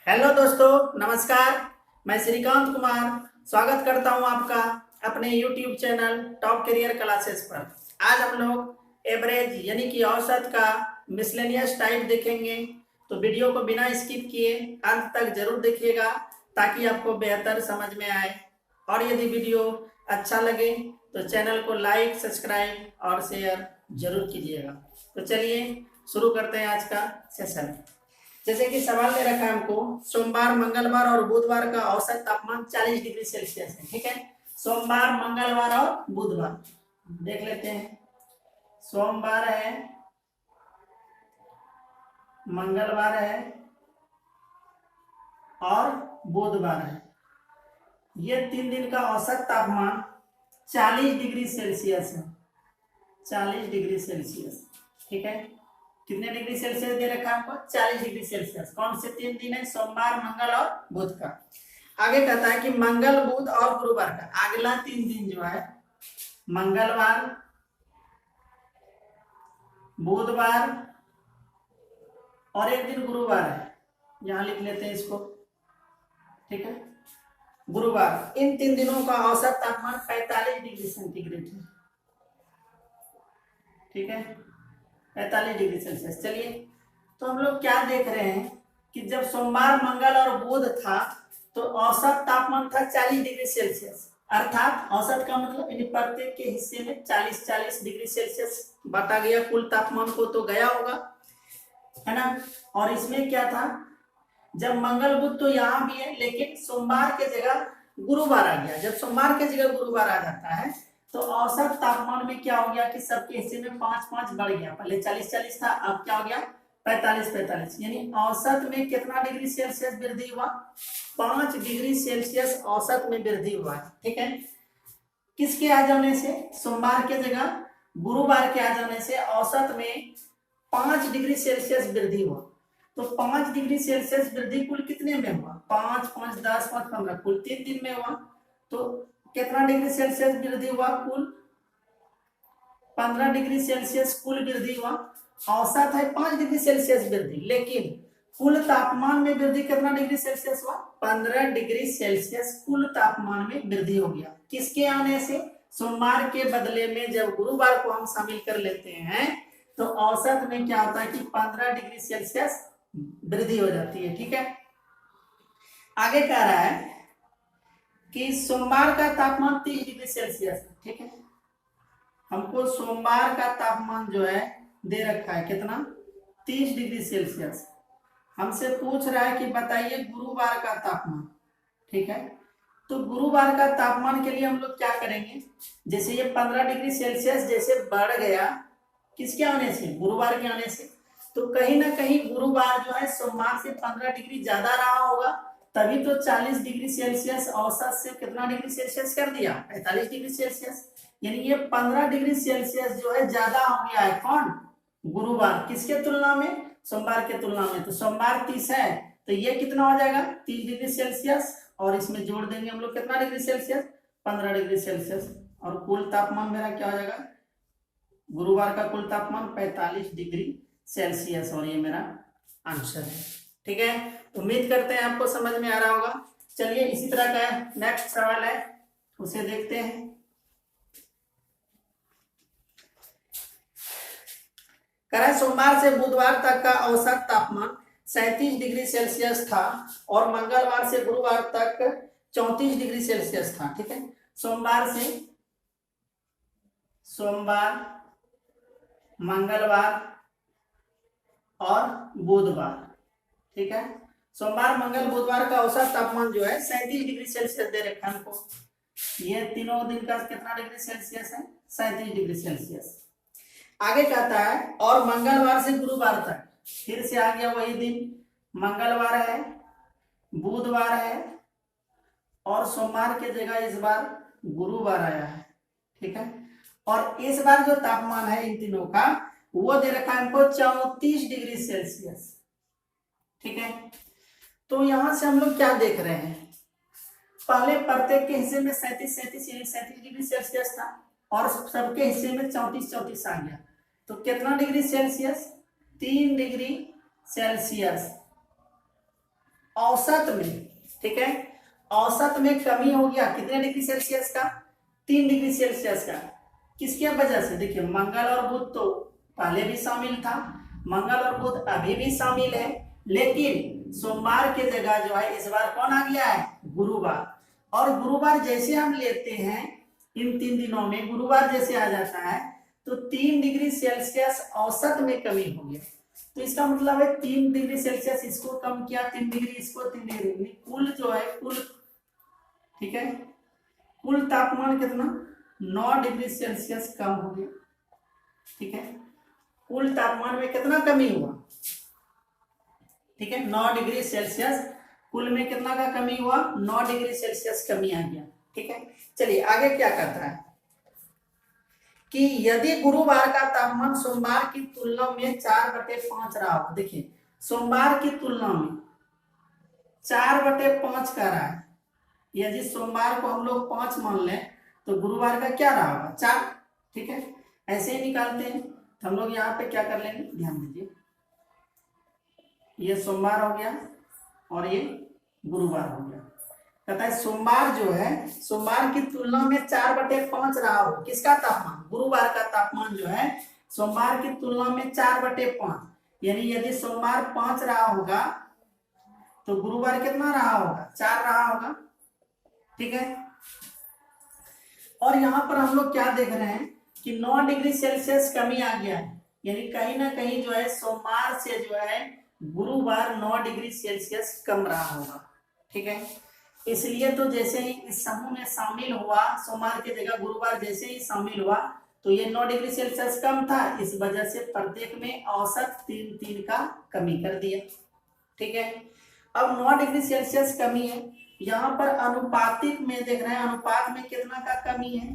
Hello दोस्तों, नमस्कार। मैं श्रीकांत कुमार स्वागत करता हूं आपका अपने YouTube channel top career classes पर। आज हम लोग एवरेज यानी कि औसत का मिसलेनियस टाइप देखेंगे, तो वीडियो को बिना स्किप किए अंत तक जरूर देखिएगा ताकि आपको बेहतर समझ में आए। और यदि वीडियो अच्छा लगे तो चैनल को लाइक, सब्सक्राइब और शेयर जरूर कीजिएगा। तो चलिए शुरू करते हैं आज का सेशन। जैसे कि सवाल दे रखा है हमको, सोमवार, मंगलवार और बुधवार का औसत तापमान 40 डिग्री सेल्सियस है। ठीक है, सोमवार, मंगलवार और बुधवार देख लेते हैं। सोमवार है, मंगलवार है और बुधवार है। ये 3 दिन का औसत तापमान 40 डिग्री सेल्सियस है। 40 डिग्री सेल्सियस। ठीक है, कितने डिग्री सेल्सियस दे रखा है हमको? 40 डिग्री सेल्सियस। कौन से 3 दिन है? सोमवार, मंगल और बुध का। आगे कहता है कि मंगल, बुध और गुरुवार का अगला 3 दिन जो है, मंगलवार, बुधवार और एक दिन गुरुवार है। यहां लिख लेते हैं इसको। ठीक है, गुरुवार। इन 3 दिनों का औसत तापमान 45 डिग्री सेंटीग्रेड है। ठीक है, 45 डिग्री सेल्सियस। चलिए, तो हम लोग क्या देख रहे हैं कि जब सोमवार, मंगल और बुध था तो औसत तापमान था 40 डिग्री सेल्सियस। अर्थात औसत का मतलब यानी प्रत्येक के हिस्से में 40-40 डिग्री सेल्सियस बांटा गया। कुल तापमान को तो गया होगा, है ना। और इसमें क्या था, जब मंगल बुध तो यहाँ भी है, लेकिन सोमवार के जगह गुरुवार आ गया। जब सोमवार के जगह गुरुवार आ जाता है तो औसत तापमान में क्या हो गया कि सबके हिस्से में 5-5 बढ़ गया। पहले 40-40 था, अब क्या हो गया? 45-45। यानी औसत में कितना डिग्री सेल्सियस वृद्धि हुआ? 5 डिग्री सेल्सियस औसत में वृद्धि हुआ है। ठीक है, किसके आ जाने से? सोमवार के जगह गुरुवार के आ जाने से औसत में 5 डिग्री सेल्सियस वृद्धि हुआ। तो 5 डिग्री सेल्सियस वृद्धि कुल कितने में हुआ? 5, 5, 10, 5, 15, कुल 3 दिन में हुआ। तो कितना डिग्री सेल्सियस वृद्धि हुआ? कुल 15 डिग्री सेल्सियस कुल वृद्धि हुआ। औसत है 5 डिग्री सेल्सियस वृद्धि, लेकिन कुल तापमान में वृद्धि कितना डिग्री सेल्सियस हुआ? 15 डिग्री सेल्सियस कुल तापमान में वृद्धि हो गया। किसके आने से? सोमवार के बदले में जब गुरुवार को हम शामिल कर लेते हैं तो औसत में क्या होता है कि 15 डिग्री सेल्सियस वृद्धि हो जाती है। ठीक है, आगे कह रहा है कि सोमवार का तापमान 30 डिग्री सेल्सियस है। ठीक है, हमको सोमवार का तापमान जो है दे रखा है कितना? 30 डिग्री सेल्सियस। हमसे पूछ रहा है कि बताइए गुरुवार का तापमान। ठीक है, तो गुरुवार का तापमान के लिए हम लोग क्या करेंगे? जैसे ये 15 डिग्री सेल्सियस जैसे बढ़ गया, किसके आने से? गुरुवार के आने से। तो कहीं ना कहीं गुरुवार जो है सोमवार से 15 डिग्री ज्यादा रहा होगा, तभी तो 40 डिग्री सेल्सियस औसत से कितना डिग्री सेल्सियस कर दिया? 45 डिग्री सेल्सियस। यानी ये 15 डिग्री सेल्सियस जो है ज्यादा हो गया है। कौन? गुरुवार। किसके तुलना में? सोमवार के तुलना में। तो सोमवार 30 है, तो ये कितना हो जाएगा? 30 डिग्री सेल्सियस, और इसमें जोड़ देंगे हम लोग कितना डिग्री सेल्सियस? 15 degree Celsius. और कुल तापमान मेरा क्या हो जाएगा? गुरुवार का कुल तापमान 45 डिग्री सेल्सियस, और ये मेरा आंसर है। ठीक है, उम्मीद करते हैं आपको समझ में आ रहा होगा। चलिए, इसी तरह का नेक्स्ट सवाल है, उसे देखते हैं। करें, सोमवार से बुधवार तक का औसत तापमान 37 डिग्री सेल्सियस था और मंगलवार से गुरुवार तक 34 डिग्री सेल्सियस था। ठीक है, सोमवार, मंगलवार और बुधवार। ठीक है, सोमवार, मंगल, बुधवार का औसत तापमान जो है 37 डिग्री सेल्सियस दे रखा है हमको। ये तीनों दिन का कितना डिग्री सेल्सियस है? 37 डिग्री सेल्सियस। आगे कहता है और मंगलवार से गुरुवार तक, फिर से आ गया वही दिन। मंगलवार है, बुधवार है और सोमवार के जगह इस बार गुरुवार आया है। ठीक है, और इस बार जो तापमान है इन तीनों का वो दे रखा है हमको 34 डिग्री सेल्सियस। ठीक है, तो यहां से हम लोग क्या देख रहे हैं? पहले प्रत्येक के हिस्से में 37 डिग्री सेल्सियस था और सबके हिस्से में 34 आ गया। तो कितना डिग्री सेल्सियस? 3 डिग्री सेल्सियस औसत में, ठीक है, औसत में कमी हो गया कितने डिग्री सेल्सियस का, 3 डिग्री सेल्सियस का। किसके वजह से, देखिए मंगल और बुध तो पहले भी शामिल था, मंगल और बुध अभी भी शामिल है, लेकिन सोमवार की जगह जो है इस बार कौन आ गया है, गुरुवार। और गुरुवार जैसे हम लेते हैं इन 3 दिनों में, गुरुवार जैसे आ जाता है तो 3 डिग्री सेल्सियस औसत में कमी हो गया। तो इसका मतलब है 3 डिग्री सेल्सियस इसको कम किया, 3 डिग्री इसको, 3 डिग्री, कुल जो है कुल, ठीक है, कुल तापमान कितना 9 डिग्री सेल्सियस कम हो गया, ठीक है। कुल तापमान में कितना कमी हुआ, ठीक है, 9 डिग्री सेल्सियस, कुल में कितना का कमी हुआ, 9 डिग्री सेल्सियस कमी आ गया, ठीक है। चलिए आगे क्या करता है कि यदि गुरुवार का तापमान सोमवार की तुलना में 4/5 रहा हो, देखिए सोमवार की तुलना में 4/5 का रहा है, यदि सोमवार को हम लोग 5 मान लें तो गुरुवार का क्या रहा होगा, 4, ठीक है। ऐसे ही निकालते हैं, तो हम लोग यहाँ पे क्या कर लेंगे, ध्यान दीजिए, ये सोमवार हो गया और ये गुरुवार हो गया। कहता है सोमवार जो है, सोमवार की तुलना में 4/5 रहा हो, किसका तापमान, गुरुवार का तापमान जो है सोमवार की तुलना में 4/5, यानी यदि सोमवार 5 रहा होगा तो गुरुवार कितना रहा होगा, 4 रहा होगा, ठीक है। और यहाँ पर हम लोग क्या देख रहे हैं कि 9 डिग्री सेल्सियस कमी आ गया है, यानी कहीं ना कहीं जो है सोमवार से जो है गुरुवार 9 डिग्री सेल्सियस कम रहा होगा, ठीक है। इसलिए तो जैसे ही इस समूह में शामिल हुआ, सोमवार की जगह गुरुवार जैसे ही शामिल हुआ तो ये 9 डिग्री सेल्सियस कम था, इस वजह से प्रत्येक में औसत 3-3 का कमी कर दिया, ठीक है। अब 9 डिग्री सेल्सियस कमी है, यहाँ पर अनुपातिक में देख रहे हैं, अनुपात में कितना का कमी है,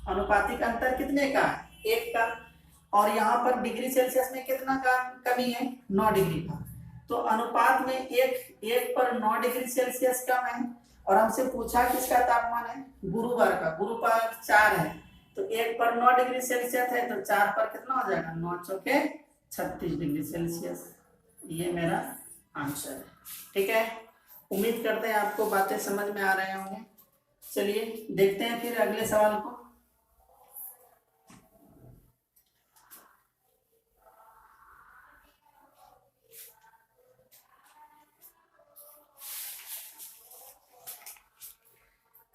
अनुपातिक अंतर कितने का है, 1 का, और यहाँ पर डिग्री सेल्सियस में कितना का कमी है, 9 डिग्री का। तो अनुपात में 1 पर 9 डिग्री सेल्सियस कम है, और हमसे पूछा किसका तापमान है, गुरुवार का, गुरुवार 4 है, तो 1 पर 9 डिग्री सेल्सियस है तो 4 पर कितना हो जाएगा, 9 चौके 36 डिग्री सेल्सियस। ये मेरा आंसर है, ठीक है। उम्मीद करते हैं आपको बातें समझ में आ रहे होंगे। चलिए देखते हैं फिर अगले सवाल को।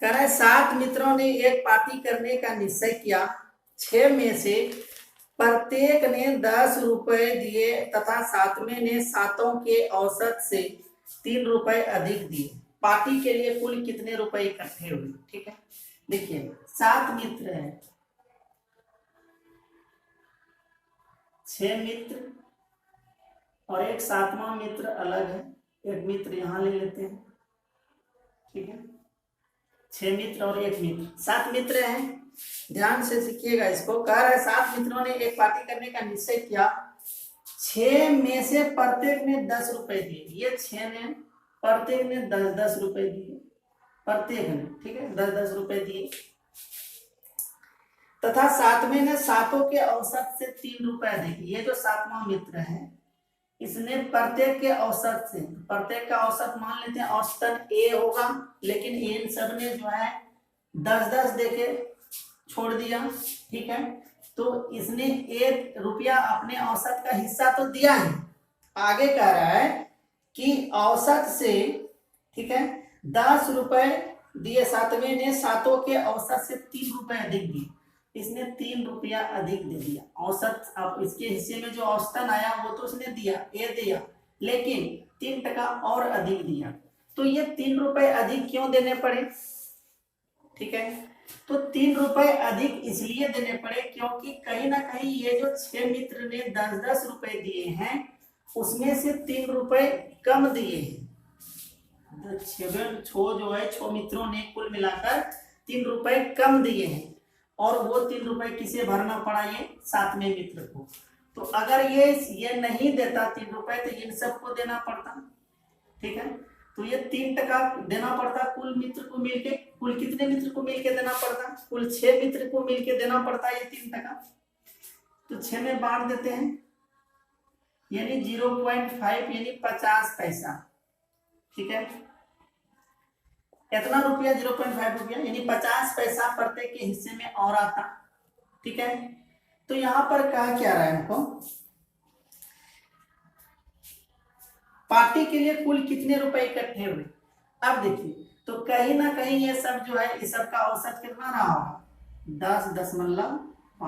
कह रहा है 7 मित्रों ने एक पार्टी करने का निश्चय किया, 6 में से प्रत्येक ने 10 रुपए दिए तथा 7वें ने सातों के औसत से 3 रुपए अधिक दिए, पार्टी के लिए कुल कितने रुपए इकट्ठे हुए, ठीक है। देखिए 7 मित्र हैं, 6 मित्र और एक 7वां मित्र अलग है, एक मित्र यहाँ ले लेते हैं, ठीक है। 6 मित्र और 1 मित्र, 7 मित्र हैं, ध्यान से सीखिएगा इसको। कह रहा है 7 मित्रों ने एक पार्टी करने का निश्चय किया, 6 में से प्रत्येक ने 10 रुपए दिए, ये 6 ने प्रत्येक ने 10-10 रुपए दिए, प्रत्येक ने, ठीक है, 10-10 रुपए दिए, तथा 7वें ने सातों के औसत से 3 रुपए दिए। ये जो 7वां मित्र है इसने प्रत्येक के औसत से, प्रत्येक का औसत मान लेते हैं औसतन ए होगा, लेकिन इन सब ने जो है 10-10 देके छोड़ दिया, ठीक है। तो इसने 1 रुपया अपने औसत का हिस्सा तो दिया है, आगे कह रहा है कि औसत से, ठीक है, 10 रुपए दिए, 7वें ने सातों के औसत से 3 रुपए अधिक दिए, इसने 3 रुपया अधिक दे दिया औसत। अब इसके हिस्से में जो औसतन आया वो तो उसने दिया, ए दिया, लेकिन 3% और अधिक दिया, तो ये 3 रुपए अधिक क्यों देने पड़े, ठीक है। तो 3 रुपए अधिक इसलिए देने पड़े क्योंकि कहीं ना कहीं ये जो 6 मित्र ने 10-10 रुपए दिए हैं उसमें से 3 रुपए कम दिए हैं, 6 मित्रों ने कुल मिलाकर 3 रुपए कम दिए हैं, और वो 3 रुपए किसे भरना पड़ा, ये 7वें मित्र को। तो अगर ये नहीं देता 3 रुपए तो इन सबको देना पड़ता, ठीक है। तो ये 3% देना पड़ता कुल मित्र को मिलके, कुल कितने मित्र को मिलके देना पड़ता, कुल 6 मित्र को मिलके देना पड़ता ये 3%। तो 6 में बांट देते हैं, यानी 0.5 यानी 50 पैसा, ठीक है, कितना रुपया 0.5 रुपया, यानी 50 पैसा प्रत्येक के हिस्से में और आता। ठीक है, तो यहां पर कहा क्या रहा है हमको, पार्टी के लिए कुल कितने रुपए इकट्ठे हुए। अब देखिए, तो कहीं ना कहीं ये सब जो है, इस सब का औसत कितना रहा होगा, 10.5,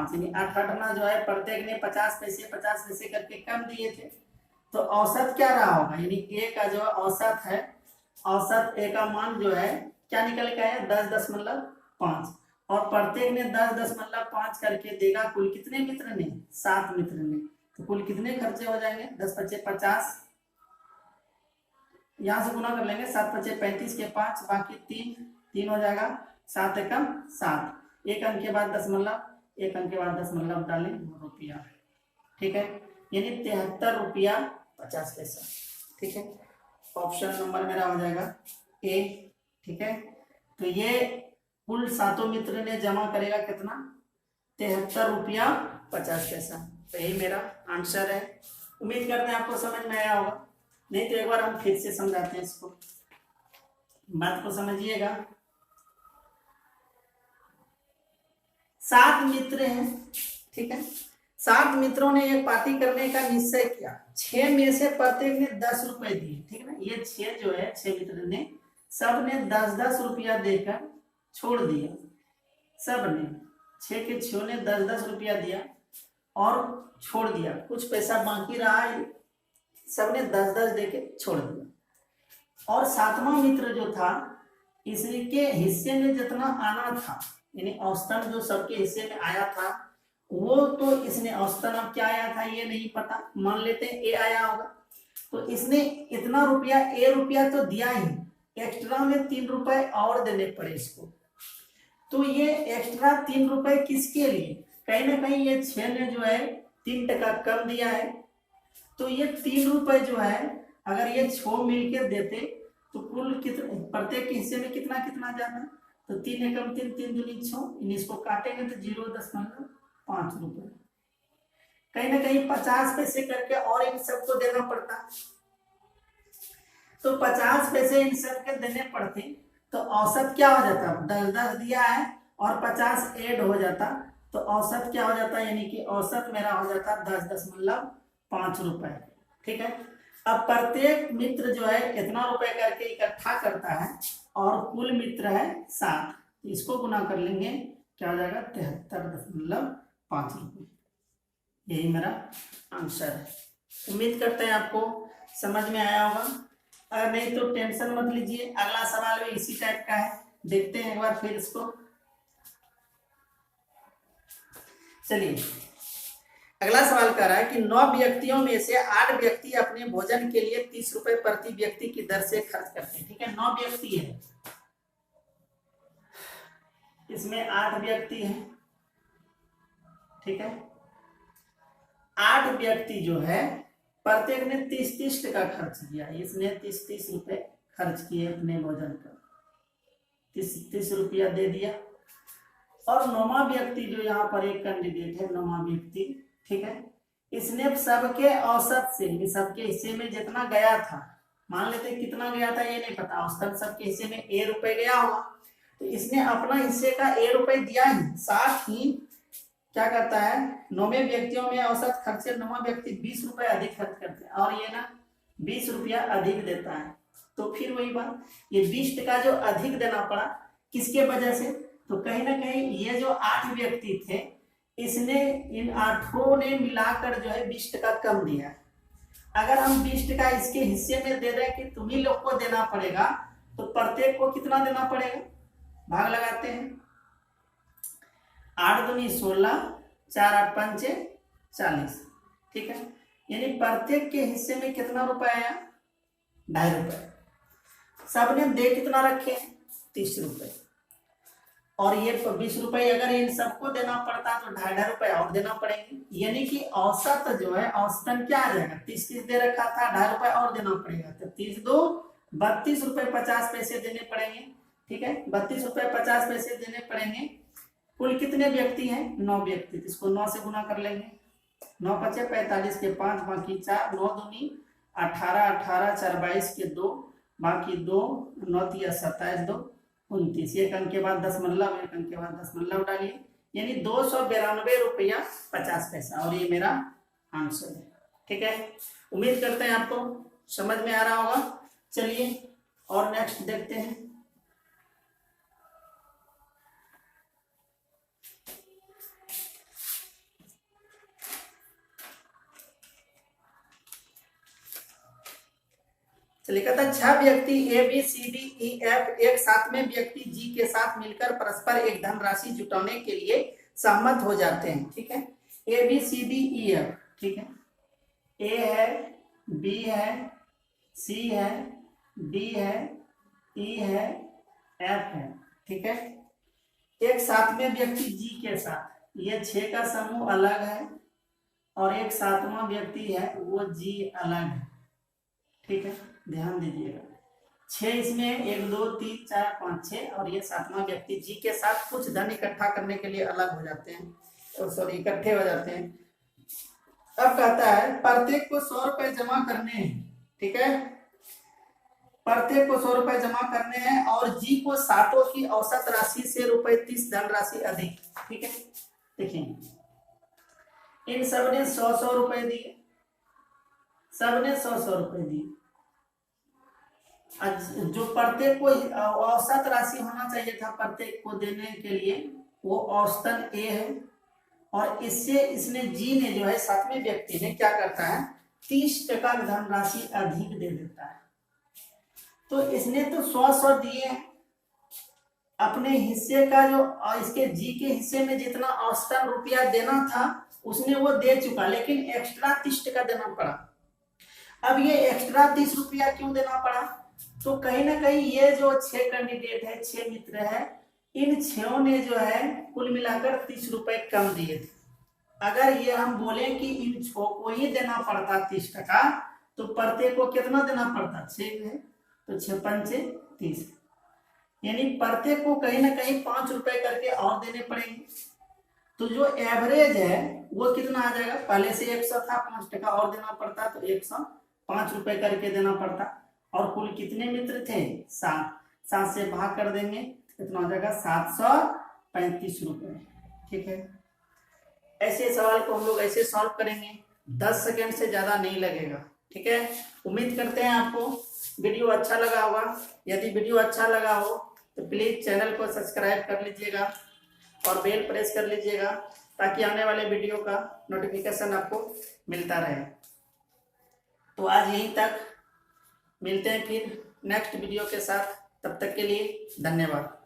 यानी 8 जो है प्रत्येक ने 50 पैसे करके कम दिए थे। तो औसत क्या रहा होगा, यानी ए का जो औसत है, औसत ए का मान जो है क्या निकल के आया, 10.5, और प्रत्येक ने 10.5 करके देगा कुल कितने मित्र ने, 7 मित्र ने। तो कुल कितने खर्चे हो जाएंगे, 10 × 5 = 50, यहां से गुना कर लेंगे, 7 × 5 = 35 के 5, बाकी 3 हो जाएगा, 7 एकम 7, एक अंक के बाद दशमलव, एक अंक के बाद दशमलव डालें रुपया। ठीक है, यानी 73 रुपया 50 पैसा। ठीक है, ऑप्शन नंबर मेरा हो जाएगा ए। ठीक है, तो ये कुल 7 मित्र ने जमा करेगा कितना, 73 रुपया 50 पैसा। तो यही मेरा आंसर है। उम्मीद करते हैं आपको समझ में आया होगा, नहीं तो एक बार हम फिर से समझाते हैं इसको, बात को समझिएगा। 7 मित्र हैं, ठीक है, 7 मित्रों ने एक पार्टी करने का निश्चय किया। 6 में से प्रत्येक ने 10 रुपए दिए। ठीक है ना, ये 6 जो है, 6 मित्र ने सब ने 10-10 रुपया देकर छोड़ दिया। सब ने 6 के 6 ने 10-10 रुपया दिया और छोड़ दिया, कुछ पैसा बाकी रहा, सब ने 10-10 देके छोड़ दिया। और 7वां मित्र जो था, इसके हिस्से में जितना आना था, यानी औसतन जो सबके हिस्से में आया था, वो तो इसने औसतन अब क्या आया था ये नहीं पता, मान लेते हैं ए आया होगा। तो इसने इतना रुपया, ए रुपया तो दिया ही, एक्स्ट्रा में 3 रुपए और देने पड़े इसको। तो ये एक्स्ट्रा 3 रुपए किसके लिए, कहीं ना कहीं ये 6 ने जो है 3% कम दिया है। तो ये 3 रुपए जो है, अगर ये 6 मिलकर देते तो कुल कितना, प्रत्येक के हिस्से में कितना कितना जाना है, तो 3 एकम 3, 3 दूनी 6, इसको काटेंगे तो 0.5 रुपए। कहीं ना कहीं 50 पैसे करके और इन सबको देना पड़ता, तो 50 पैसे इन सबके देने पड़ते, तो औसत क्या हो जाता, 10-10 दिया है और 50 ऐड हो जाता, तो औसत क्या हो जाता, यानी कि औसत मेरा हो जाता 10.5 रुपए। ठीक है, अब प्रत्येक मित्र जो है इतना रुपए करके इकट्ठा करता है और कुल मित्र है 7, इसको गुना कर लेंगे, क्या हो जाएगा 73.5 रुपए। यही मेरा आंसर है। उम्मीद करते हैं आपको समझ में आया होगा, अगर नहीं तो टेंशन मत लीजिए, अगला सवाल भी इसी टाइप का है, देखते हैं एक बार फिर इसको। चलिए, अगला सवाल कर रहा है कि 9 व्यक्तियों में से 8 व्यक्ति अपने भोजन के लिए 30 रुपए प्रति व्यक्ति की दर से खर्च करते हैं। ठीक है, 9 व्यक्ति है, इसमें 8 व्यक्ति हैं। ठीक है, 8 व्यक्ति जो है प्रत्येक ने 30-30 टका खर्च किया, इसने 30-30 रुपए खर्च किए अपने भोजन पर, 30 रुपया दे दिया। और 9वां व्यक्ति जो यहाँ पर एक कैंडिडेट है, 9वां व्यक्ति, ठीक है, इसने सबके औसत से, सबके हिस्से में जितना गया था, मान लेते कितना गया था ये नहीं पता, औसतन सबके हिस्से में ए रुपए गया होगा, तो इसने अपना हिस्से का ए रुपए दिया ही, साथ ही क्या करता है, 9वें व्यक्तियों में औसत खर्चे 9वां व्यक्ति 20 रुपए अधिक खर्च करते हैं और ये ना 20 रुपया अधिक देता है। तो फिर वही बात, ये 20 टका जो अधिक देना पड़ा किसके वजह से, तो कहीं ना कहीं ये जो 8 व्यक्ति थे, इसने इन 8 ने मिलाकर जो है 20 टका कम दिया। अगर हम 20 टका इसके हिस्से में दे दें कि तुम ही लोग को देना पड़ेगा, तो प्रत्येक को कितना देना पड़ेगा, भाग लगाते हैं, 8 दूनी 16, 4 8 5 40। ठीक है, यानी प्रत्येक के हिस्से में कितना रुपए आया, 2.5 रुपए। सबने दे कितना रखे, 30 रुपए, और ये 20 रुपए अगर इन सबको देना पड़ता तो 2.5 रुपए और देना पड़ेंगे, यानी कि औसत जो है, औसतन क्या आ जाएगा, 30 दे रखा था, 2.5 रुपए और देना पड़ेगा, तो 30 2 32 रुपए 50 पैसे देने पड़ेंगे। ठीक है, 32 रुपए 50 पैसे देने पड़ेंगे। कुल कितने व्यक्ति हैं, 9 व्यक्ति, इसको 9 से गुना कर लेंगे, 9 × 5 = 45 के 5, बाकी 4, 9 दूनी 18, 18 4 22 के 2, बाकी 2 9 या 27 2 29, एक अंक के बाद दशमलव, एक अंक के बाद दशमलव डालिए, यानी 292 रुपया 50 पैसा, और ये मेरा आंसर है। ठीक है, उम्मीद करते हैं आपको समझ में आ रहा होगा। चलिए और नेक्स्ट देखते हैं। चलिए, कहता है 6 व्यक्ति A B C D E F एक 7वें व्यक्ति जी के साथ मिलकर परस्पर एक धनराशि जुटाने के लिए सहमत हो जाते हैं। ठीक है, A B C D E F, ठीक है, ए है, बी है, सी है, डी है, ई है, एफ है। ठीक है, एक 7वें व्यक्ति जी के साथ, ये 6 का समूह अलग है और एक 7वां व्यक्ति है वो जी अलग है। ठीक है, ध्यान दीजिएगा, 6 इसमें 1 2 3 4 5 6, और ये 7वां व्यक्ति जी के साथ कुछ धन इकट्ठा करने के लिए अलग हो जाते हैं, और सॉरी इकट्ठे हो जाते हैं। अब कहता है प्रत्येक को 100 रुपए जमा करने हैं। ठीक है, प्रत्येक को 100 रुपए जमा करने हैं और जी को सातों की औसत राशि से ₹30 धनराशि अधिक। ठीक है, देखिए इन सब ने 100 रुपए दिए, सबने 100 रुपए दिए। जो प्रत्येक को औसत राशि होना चाहिए था प्रत्येक को देने के लिए, वो औसतन ए है, और इससे इसने जी ने जो है 7वें व्यक्ति ने क्या करता है 30% धनराशि अधिक दे देता है। तो इसने तो 100 दिए अपने हिस्से का, जो इसके जी के हिस्से में जितना औसतन रुपया देना था उसने वो दे चुका, लेकिन एक्स्ट्रा 30% देना पड़ा। अब ये एक्स्ट्रा 30 रुपया क्यों देना पड़ा? तो कहीं ना कहीं ये जो 6 कैंडिडेट है, 6 मित्र है, इन 6 ने जो है कुल मिलाकर 30 रुपए कम दिए थे। अगर ये हम बोले कि इन 6 को ही देना पड़ता 30%, तो प्रत्येक को कितना देना पड़ता? 6 है, तो 6 पंचे 30, यानी प्रत्येक को कहीं ना कहीं 5 रुपए करके और देने पड़ेंगे। तो जो एवरेज है वो कितना आ जाएगा? पहले से 100 था, 5% और देना पड़ता, तो 105 रुपए करके देना पड़ता। और कुल कितने मित्र थे? 7, 7 से भाग कर देंगे कितना हो जाएगा? 735 रुपए। ठीक है, ऐसे सवाल को हम लोग ऐसे सॉल्व करेंगे, 10 सेकेंड से ज्यादा नहीं लगेगा। ठीक है, उम्मीद करते हैं आपको वीडियो अच्छा लगा होगा। यदि वीडियो अच्छा लगा हो तो प्लीज चैनल को सब्सक्राइब कर लीजिएगा और बेल प्रेस कर लीजिएगा, ताकि आने वाले वीडियो का नोटिफिकेशन आपको मिलता रहे। तो आज यहीं तक, मिलते हैं फिर नेक्स्ट वीडियो के साथ, तब तक के लिए धन्यवाद।